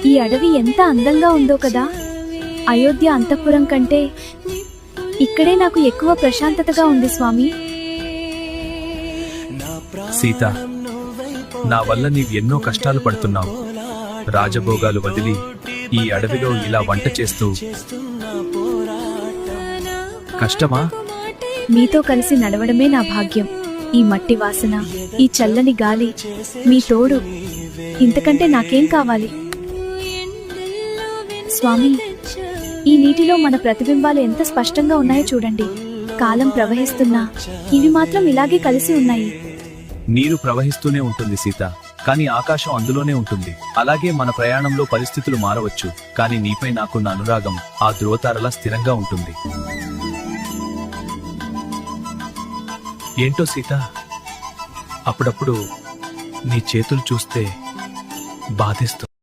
ఈ అడవి ఎంత అందంగా ఉందో కదా. అయోధ్య అంతఃపురం కంటే ఇక్కడే నాకు ఎక్కువ ప్రశాంతతగా ఉంది స్వామి. సీత, నా వల్ల నీవు ఎన్నో కష్టాలు పడుతున్నావు. రాజభోగాలు వదిలి ఈ అడవిలో ఇలా వంట చేస్తూ కష్టమా? మీతో కలిసి నడవడమే నా భాగ్యం. ఈ మట్టి వాసన, ఈ చల్లని గాలి, మీ తోడు, ఇంతకంటే నాకేం కావాలి? స్వామి, ఈ నీటిలో మన ప్రతిబింబాలు ఎంత స్పష్టంగా ఉన్నాయో చూడండి. కాలం ప్రవహిస్తున్నా ఇవి మాత్రం ఇలాగే కలిసి ఉన్నాయి. నీరు ప్రవహిస్తూనే ఉంటుంది సీత, కానీ ఆకాశం అందులోనే ఉంటుంది. అలాగే మన ప్రయాణంలో పరిస్థితులు మారవచ్చు, కానీ నీపై నాకున్న అనురాగం ఆ ధ్రువతారలా స్థిరంగా ఉంటుంది. ఏంటో సీత, అప్పుడప్పుడు నీ చేతులు చూస్తే బాధేస్తుంది.